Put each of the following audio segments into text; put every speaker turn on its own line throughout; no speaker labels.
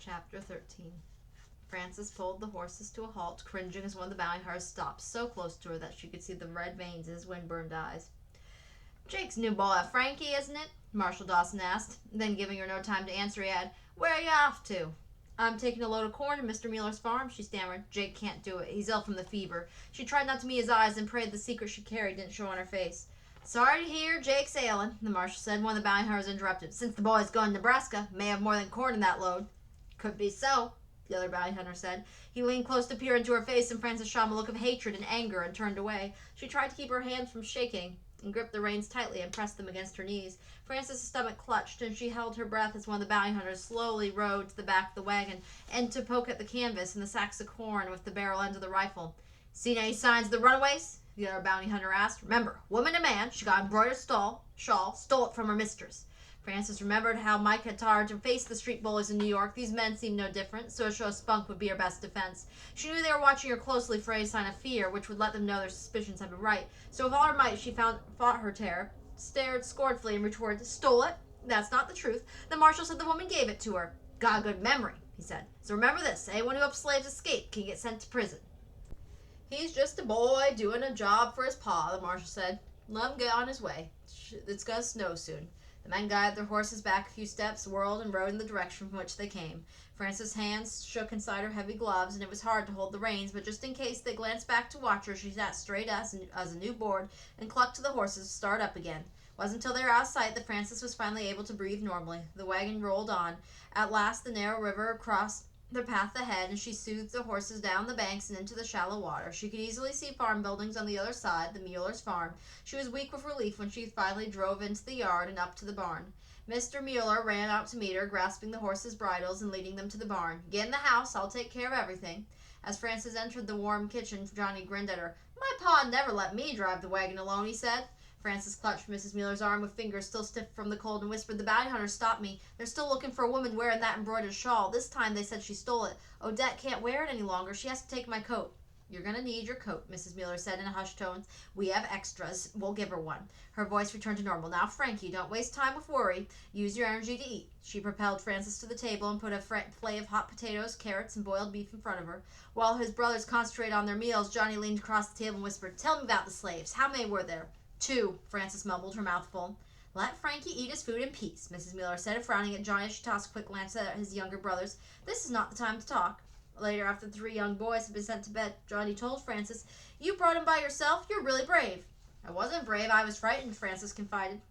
Chapter 13. Frances pulled the horses to a halt, cringing as one of the bounty hunters stopped so close to her that she could see the red veins in his wind-burned eyes. "Jake's new boy, Frankie, isn't it?" Marshal Dawson asked. Then, giving her no time to answer, he added, "Where are you off to?" "I'm taking a load of corn to Mr. Mueller's farm," she stammered. "Jake can't do it. He's ill from the fever." She tried not to meet his eyes and prayed the secret she carried didn't show on her face. "Sorry to hear Jake's ailing," the marshal said. One of the bounty hunters interrupted. "Since the boy's going to Nebraska, may have more than corn in that load." "Could be so," the other bounty hunter said. He leaned close to peer into her face, and Frances shot him a look of hatred and anger and turned away. She tried to keep her hands from shaking and gripped the reins tightly and pressed them against her knees. Frances' stomach clutched, and she held her breath as one of the bounty hunters slowly rode to the back of the wagon and to poke at the canvas and the sacks of corn with the barrel end of the rifle. "Seen any signs of the runaways?" the other bounty hunter asked. "Remember, woman to man, she got an embroidered shawl, stole it from her mistress." Frances remembered how Mike had taught her to face the street bullies in New York. These men seemed no different, so a show of spunk would be her best defense. She knew they were watching her closely for any sign of fear, which would let them know their suspicions had been right. So with all her might she fought her terror, stared scornfully, and retorted, "Stole it? That's not the truth. The marshal said the woman gave it to her." "Got a good memory," he said. "So remember this, anyone who helps slaves escape can get sent to prison." "He's just a boy doing a job for his pa," the marshal said. "Let him get on his way. It's gonna snow soon." The men guided their horses back a few steps, whirled, and rode in the direction from which they came. Frances' hands shook inside her heavy gloves, and it was hard to hold the reins, but just in case they glanced back to watch her, she sat straight as a new board and clucked to the horses to start up again. It wasn't until they were out of sight that Frances was finally able to breathe normally. The wagon rolled on. At last the narrow river crossed their path ahead, and she soothed the horses down the banks and into the shallow water. She could easily see farm buildings on the other side, the Mueller's farm. She was weak with relief when she finally drove into the yard and up to the barn. Mr. Mueller ran out to meet her, grasping the horses' bridles and leading them to the barn. "Get in the house. I'll take care of everything." As Frances entered the warm kitchen, Johnny grinned at her. "My pa never let me drive the wagon alone," he said. Frances clutched Mrs. Mueller's arm with fingers still stiff from the cold and whispered, "The bounty hunters stopped me. They're still looking for a woman wearing that embroidered shawl. This time they said she stole it. Odette can't wear it any longer. She has to take my coat." "You're going to need your coat," Mrs. Mueller said in a hushed tone. "We have extras. We'll give her one." Her voice returned to normal. "Now, Frankie, don't waste time with worry. Use your energy to eat." She propelled Frances to the table and put a plate of hot potatoes, carrots, and boiled beef in front of her. While his brothers concentrated on their meals, Johnny leaned across the table and whispered, "Tell me about the slaves. How many were there?" "Two," Frances mumbled, her mouth full. "Let Frankie eat his food in peace," Mrs. Mueller said, frowning at Johnny as she tossed a quick glance at his younger brothers. "This is not the time to talk." Later, after the three young boys had been sent to bed, Johnny told Frances, "You brought him by yourself? You're really brave." "I wasn't brave. I was frightened," Frances confided.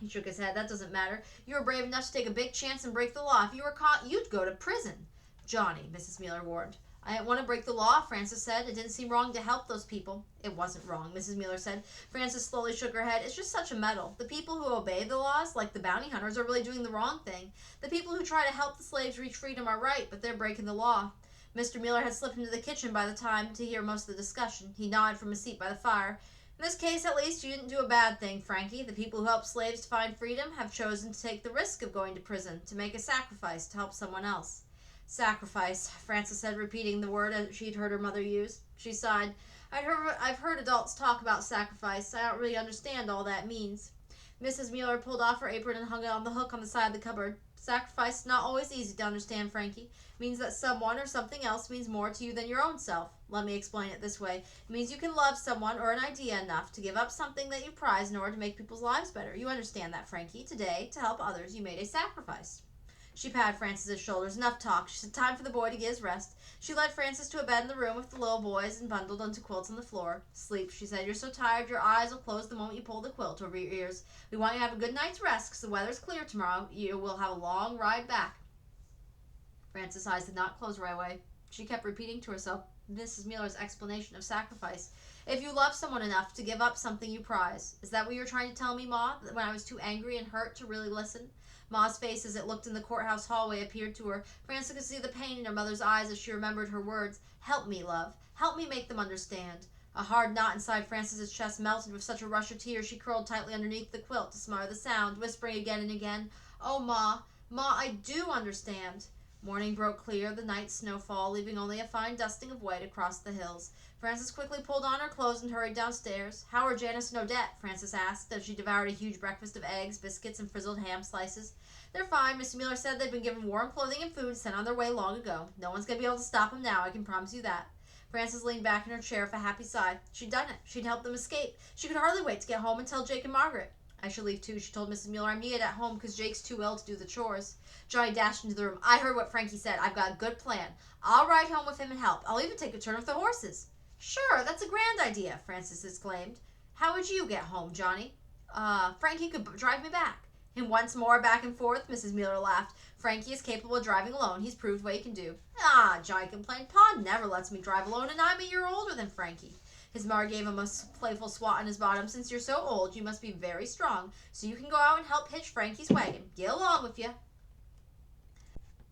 He shook his head. "That doesn't matter. You were brave enough to take a big chance and break the law. If you were caught, you'd go to prison." "Johnny," Mrs. Mueller warned. "I didn't want to break the law," Frances said. "It didn't seem wrong to help those people." "It wasn't wrong," Mrs. Mueller said. Frances slowly shook her head. "It's just such a muddle. The people who obey the laws, like the bounty hunters, are really doing the wrong thing. The people who try to help the slaves reach freedom are right, but they're breaking the law." Mr. Mueller had slipped into the kitchen by the time to hear most of the discussion. He nodded from his seat by the fire. "In this case, at least, you didn't do a bad thing, Frankie. The people who help slaves to find freedom have chosen to take the risk of going to prison, to make a sacrifice to help someone else." "Sacrifice," Frances said, repeating the word she'd heard her mother use. She sighed. I've heard adults talk about sacrifice. I don't really understand all that means." Mrs. Mueller pulled off her apron and hung it on the hook on the side of the cupboard. "Sacrifice is not always easy to understand, Frankie. It means that someone or something else means more to you than your own self. Let me explain it this way. It means you can love someone or an idea enough to give up something that you prize in order to make people's lives better. You understand that, Frankie. Today, to help others, you made a sacrifice." She patted Frances's shoulders. "Enough talk." She said, "Time for the boy to get his rest." She led Frances to a bed in the room with the little boys and bundled into quilts on the floor. "Sleep," she said. "You're so tired your eyes will close the moment you pull the quilt over your ears. We want you to have a good night's rest because the weather's clear tomorrow. You will have a long ride back." Frances' eyes did not close right away. She kept repeating to herself Mrs. Mueller's explanation of sacrifice. "If you love someone enough to give up something you prize. Is that what you were trying to tell me, Ma, when I was too angry and hurt to really listen?" Ma's face as it looked in the courthouse hallway appeared to her. Frances could see the pain in her mother's eyes as she remembered her words. "Help me, love. Help me make them understand." A hard knot inside Frances's chest melted with such a rush of tears she curled tightly underneath the quilt to smother the sound, whispering again and again, "Oh, Ma, I do understand." Morning broke clear, the night snowfall, leaving only a fine dusting of white across the hills. Frances quickly pulled on her clothes and hurried downstairs. "How are Janice and Odette?" Frances asked, as she devoured a huge breakfast of eggs, biscuits, and frizzled ham slices. "They're fine. Mr. Mueller said they'd been given warm clothing and food, sent on their way long ago. No one's going to be able to stop them now, I can promise you that." Frances leaned back in her chair with a happy sigh. She'd done it. She'd helped them escape. She could hardly wait to get home and tell Jake and Margaret. "I shall leave too," she told Mrs. Mueller. "I'm needed at home because Jake's too ill to do the chores." Johnny dashed into the room. "I heard what Frankie said. I've got a good plan. I'll ride home with him and help. I'll even take a turn with the horses." "Sure, that's a grand idea," Frances exclaimed. "How would you get home, Johnny?" Frankie could drive me back." And once more back and forth, Mrs. Mueller laughed. "Frankie is capable of driving alone. He's proved what he can do." "Ah," Johnny complained, "Pa never lets me drive alone, and I'm a year older than Frankie." His mother gave him a playful swat on his bottom. "Since you're so old, you must be very strong, so you can go out and help hitch Frankie's wagon. Get along with you."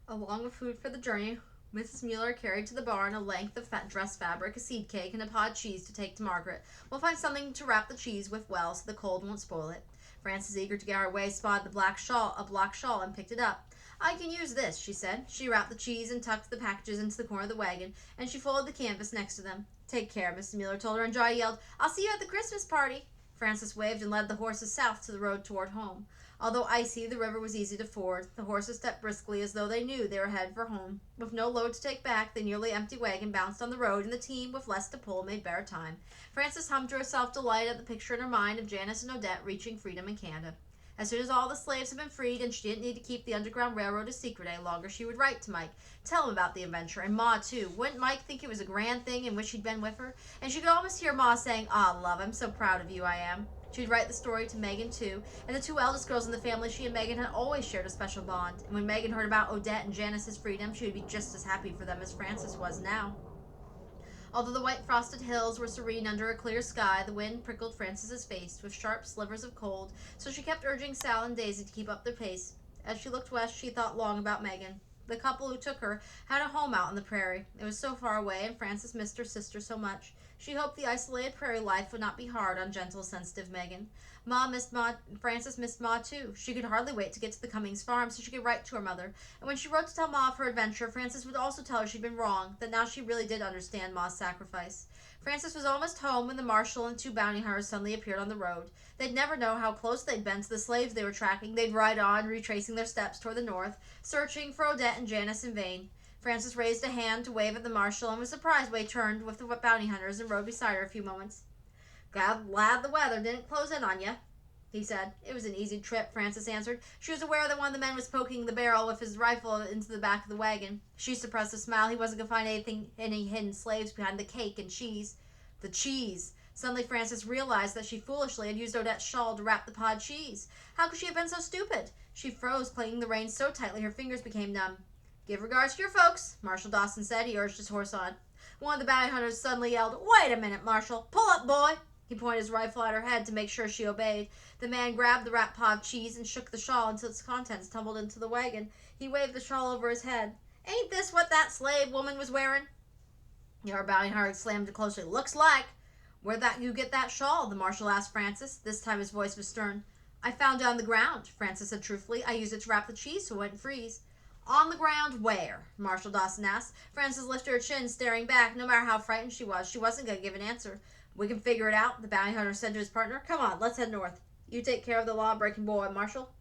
Along with food for the journey, Mrs. Mueller carried to the barn a length of dress fabric, a seed cake, and a pod cheese to take to Margaret. "We'll find something to wrap the cheese with well, so the cold won't spoil it." Frances, eager to get her way, spotted a black shawl, and picked it up. "I can use this," she said. She wrapped the cheese and tucked the packages into the corner of the wagon, and she folded the canvas next to them. "Take care," Mrs. Mueller told her, and Johnny yelled, "I'll see you at the Christmas party." Frances waved and led the horses south to the road toward home. Although icy, the river was easy to ford. The horses stepped briskly as though they knew they were headed for home. With no load to take back, the nearly empty wagon bounced on the road, and the team, with less to pull, made better time. Frances hummed to herself, delight at the picture in her mind of Janice and Odette reaching freedom in Canada. As soon as all the slaves had been freed and she didn't need to keep the Underground Railroad a secret any longer, she would write to Mike, tell him about the adventure, and Ma too. Wouldn't Mike think it was a grand thing and wish he'd been with her? And she could almost hear Ma saying, "Ah, love, I'm so proud of you, I am." She'd write the story to Megan too, and the two eldest girls in the family, she and Megan, had always shared a special bond. And when Megan heard about Odette and Janice's freedom, she would be just as happy for them as Frances was now. Although the white frosted hills were serene under a clear sky, the wind prickled Frances's face with sharp slivers of cold, so she kept urging Sal and Daisy to keep up their pace. As she looked west, she thought long about Megan. The couple who took her had a home out on the prairie. It was so far away, and Frances missed her sister so much. She hoped the isolated prairie life would not be hard on gentle, sensitive Megan. Frances missed Ma too. She could hardly wait to get to the Cummings farm so she could write to her mother. And when she wrote to tell Ma of her adventure, Frances would also tell her she'd been wrong, that now she really did understand Ma's sacrifice. Frances was almost home when the marshal and two bounty hunters suddenly appeared on the road. They'd never know how close they'd been to the slaves they were tracking. They'd ride on, retracing their steps toward the north, searching for Odette and Janice in vain. Frances raised a hand to wave at the marshal and was surprised when he turned with the bounty hunters and rode beside her a few moments. "Glad the weather didn't close in on you," he said. "It was an easy trip," Frances answered. She was aware that one of the men was poking the barrel with his rifle into the back of the wagon. She suppressed a smile. He wasn't going to find any hidden slaves behind the cake and cheese. The cheese! Suddenly Frances realized that she foolishly had used Odette's shawl to wrap the pod cheese. How could she have been so stupid? She froze, clinging the reins so tightly her fingers became numb. "Give regards to your folks," Marshal Dawson said. He urged his horse on. One of the bounty hunters suddenly yelled, "Wait a minute, Marshal! Pull up, boy!" He pointed his rifle at her head to make sure she obeyed. The man grabbed the wrapped pod of cheese and shook the shawl until its contents tumbled into the wagon. He waved the shawl over his head. "Ain't this what that slave woman was wearing?" Your bounty hunter slammed it closely. "Looks like." "Where'd you get that shawl?" the marshal asked Frances. This time his voice was stern. "I found it on the ground," Frances said truthfully. "I used it to wrap the cheese so it wouldn't freeze." "On the ground where?" Marshal Dawson asked. Frances lifted her chin, staring back. No matter how frightened she wasn't going to give an answer. "We can figure it out," the bounty hunter said to his partner. "Come on, let's head north. You take care of the law-breaking boy, Marshal."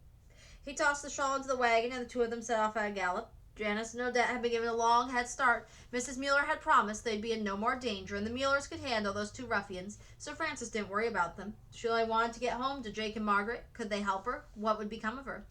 He tossed the shawl into the wagon, and the two of them set off at a gallop. Janice and Odette had been given a long head start. Mrs. Mueller had promised they'd be in no more danger, and the Muellers could handle those two ruffians, so Frances didn't worry about them. She only wanted to get home to Jake and Margaret. Could they help her? What would become of her?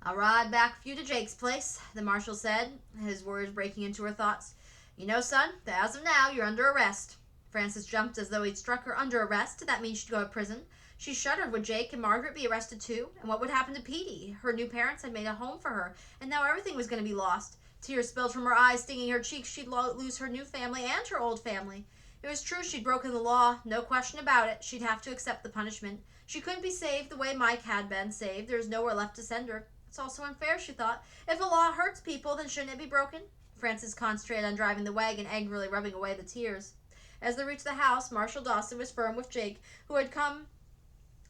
"I'll ride back with you to Jake's place," the marshal said, his words breaking into her thoughts. "You know, son, that as of now, you're under arrest." Frances jumped as though he'd struck her. Under arrest? Did that mean she'd go to prison? She shuddered. Would Jake and Margaret be arrested too? And what would happen to Petey? Her new parents had made a home for her, and now everything was going to be lost. Tears spilled from her eyes, stinging her cheeks. She'd lose her new family and her old family. It was true she'd broken the law, no question about it. She'd have to accept the punishment. She couldn't be saved the way Mike had been saved. There was nowhere left to send her. It's also unfair, she thought. If a law hurts people, then shouldn't it be broken? Frances concentrated on driving the wagon, angrily rubbing away the tears. As they reached the house, Marshal Dawson was firm with Jake, who had come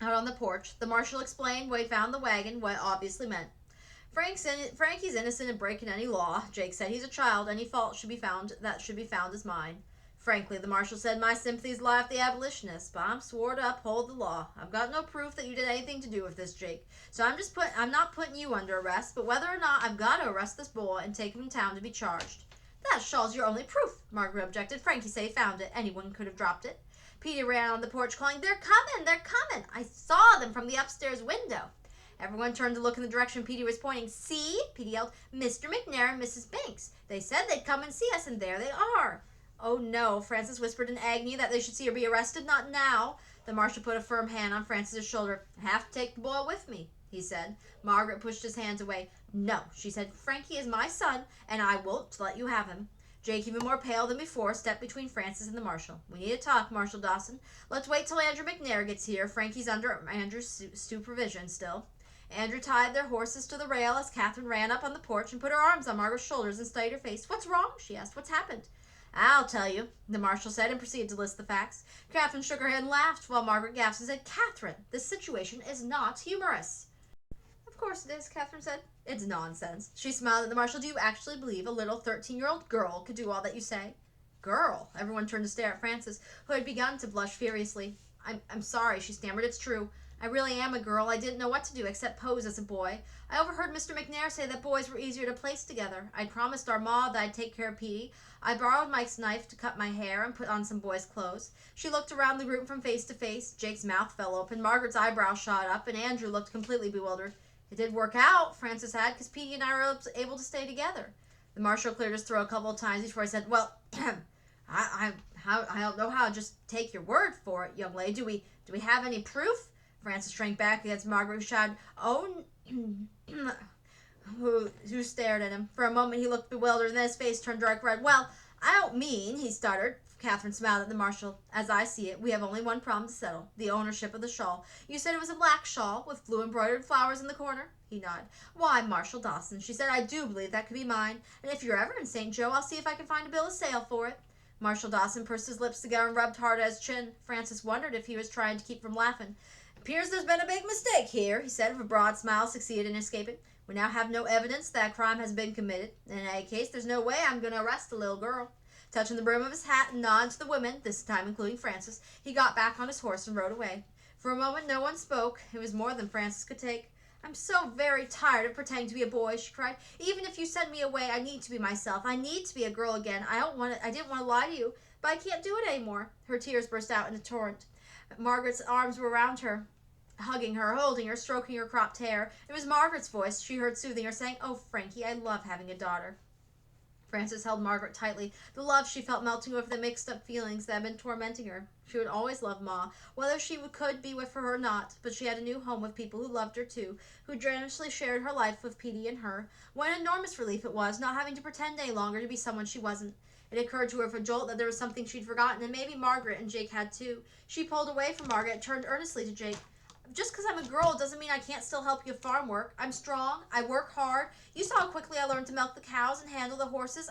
out on the porch. The marshal explained what he'd found in the wagon, what it obviously meant. Frankie's innocent in breaking any law. Jake said he's a child. Any fault should be found is mine. Frankly, the marshal said, my sympathies lie with the abolitionists, but I'm swore to uphold the law. I've got no proof that you did anything to do with this, Jake. So I'm not putting you under arrest, but whether or not I've got to arrest this boy and take him to town to be charged. That shawl's your only proof, Margaret objected. Frankie said he found it. Anyone could have dropped it. Petey ran on the porch calling, they're coming. I saw them from the upstairs window. Everyone turned to look in the direction Petey was pointing. See? Petey yelled, Mr. McNair and Mrs. Banks. They said they'd come and see us, and there they are. Oh no, Frances whispered in agony that they should see her be arrested. Not now. The marshal put a firm hand on Frances's shoulder. I have to take the boy with me, he said. Margaret pushed his hands away. No, she said, Frankie is my son, and I won't let you have him. Jake, even more pale than before, stepped between Frances and the marshal. We need to talk, Marshal Dawson. Let's wait till Andrew McNair gets here. Frankie's under Andrew's supervision still. Andrew tied their horses to the rail as Catherine ran up on the porch and put her arms on Margaret's shoulders and studied her face. What's wrong? She asked. What's happened? I'll tell you, the marshal said, and proceeded to list the facts. Catherine shook her head and laughed, while Margaret gasped and said, Catherine, this situation is not humorous. Of course it is, Catherine said. It's nonsense. She smiled at the marshal. Do you actually believe a little 13-year-old girl could do all that you say? Girl? Everyone turned to stare at Frances, who had begun to blush furiously. I'm sorry, she stammered. It's true. I really am a girl. I didn't know what to do except pose as a boy. I overheard Mr. McNair say that boys were easier to place together. I'd promised our ma that I'd take care of Petey. I borrowed Mike's knife to cut my hair and put on some boys' clothes. She looked around the group from face to face. Jake's mouth fell open. Margaret's eyebrows shot up, and Andrew looked completely bewildered. It did work out, Frances had, because Petey and I were able to stay together. The marshal cleared his throat a couple of times before he said, well, I don't know how to just take your word for it, young lady. Do we have any proof? Frances shrank back against Margaret, who shouted, oh, who stared at him. For a moment he looked bewildered, and then his face turned dark red. Well, I don't mean, he stuttered. Catherine smiled at the marshal. As I see it, we have only one problem to settle, the ownership of the shawl. You said it was a black shawl with blue embroidered flowers in the corner? He nodded. Why, Marshal Dawson, she said, I do believe that could be mine, and if you're ever in St. Joe, I'll see if I can find a bill of sale for it. Marshal Dawson pursed his lips together and rubbed hard at his chin. Frances wondered if he was trying to keep from laughing. Appears there's been a big mistake here, he said, with a broad smile succeeded in escaping. We now have no evidence that a crime has been committed. In any case, there's no way I'm going to arrest the little girl. Touching the brim of his hat and nodding to the women, this time including Frances, he got back on his horse and rode away. For a moment no one spoke. It was more than Frances could take. I'm so very tired of pretending to be a boy, she cried. Even if you send me away, I need to be myself. I need to be a girl again. I didn't want to lie to you, but I can't do it anymore. Her tears burst out in a torrent. Margaret's arms were around her, hugging her, holding her, stroking her cropped hair. It was Margaret's voice she heard soothing her, saying, Oh, Frankie, I love having a daughter. Frances held Margaret tightly. The love she felt melting over the mixed-up feelings that had been tormenting her. She would always love Ma, whether she could be with her or not, but she had a new home with people who loved her too, who generously shared her life with Petey and her. What an enormous relief it was, not having to pretend any longer to be someone she wasn't. It occurred to her with a jolt that there was something she'd forgotten, and maybe Margaret and Jake had too. She pulled away from Margaret and turned earnestly to Jake. Just because I'm a girl doesn't mean I can't still help you with farm work. I'm strong. I work hard. You saw how quickly I learned to milk the cows and handle the horses.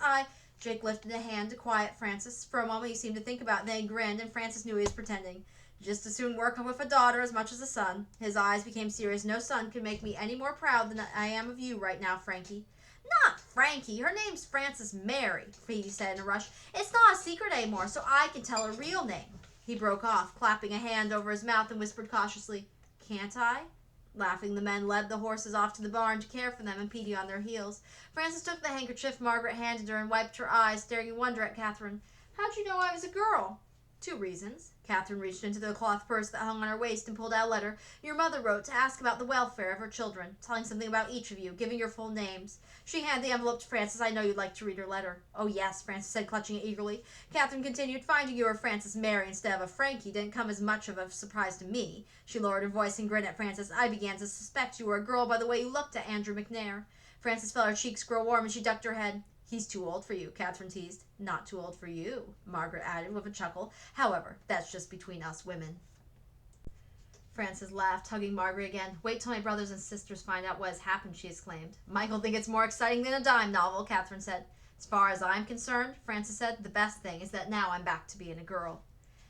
Jake lifted a hand to quiet Frances. For a moment he seemed to think about it, then he grinned, and Frances knew he was pretending. Just as soon work with a daughter as much as a son. His eyes became serious. No son could make me any more proud than I am of you right now, Frankie. Not Frankie. Her name's Frances Mary, Petey said in a rush. It's not a secret anymore, so I can tell her real name. He broke off, clapping a hand over his mouth, and whispered cautiously, Can't I? Laughing, the men led the horses off to the barn to care for them and Petey on their heels. Frances took the handkerchief Margaret handed her and wiped her eyes, staring in wonder at Catherine. How'd you know I was a girl? 2 reasons. Catherine reached into the cloth purse that hung on her waist and pulled out a letter. Your mother wrote to ask about the welfare of her children, telling something about each of you, giving your full names. She handed the envelope to Frances. I know you'd like to read her letter. Oh, yes, Frances said, clutching it eagerly. Catherine continued, finding you were Frances Mary instead of a Frankie didn't come as much of a surprise to me. She lowered her voice and grinned at Frances. I began to suspect you were a girl by the way you looked at Andrew McNair. Frances felt her cheeks grow warm and she ducked her head. He's too old for you, Catherine teased. Not too old for you, Margaret added with a chuckle. However, that's just between us women. Frances laughed, hugging Margaret again. Wait till my brothers and sisters find out what has happened, she exclaimed. Michael think it's more exciting than a dime novel, Catherine said. As far as I'm concerned, Frances said, the best thing is that now I'm back to being a girl.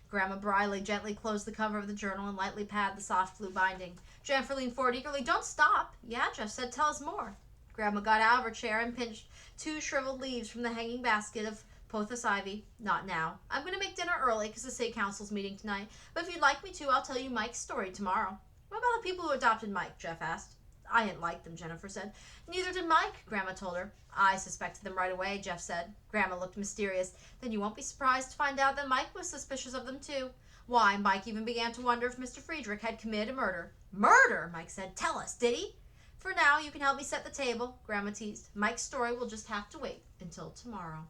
Grandma Briley gently closed the cover of the journal and lightly patted the soft blue binding. Jennifer leaned forward eagerly. Don't stop. Yeah, Jeff said, tell us more. Grandma got out of her chair and pinched 2 shriveled leaves from the hanging basket of pothos ivy. Not now. I'm going to make dinner early because the state council's meeting tonight. But if you'd like me to, I'll tell you Mike's story tomorrow. What about the people who adopted Mike? Jeff asked. I didn't like them, Jennifer said. Neither did Mike, Grandma told her. I suspected them right away, Jeff said. Grandma looked mysterious. Then you won't be surprised to find out that Mike was suspicious of them too. Why, Mike even began to wonder if Mr. Friedrich had committed a murder. Murder, Mike said. Tell us, did he? For now, you can help me set the table, Grandma teased. Mike's story will just have to wait until tomorrow.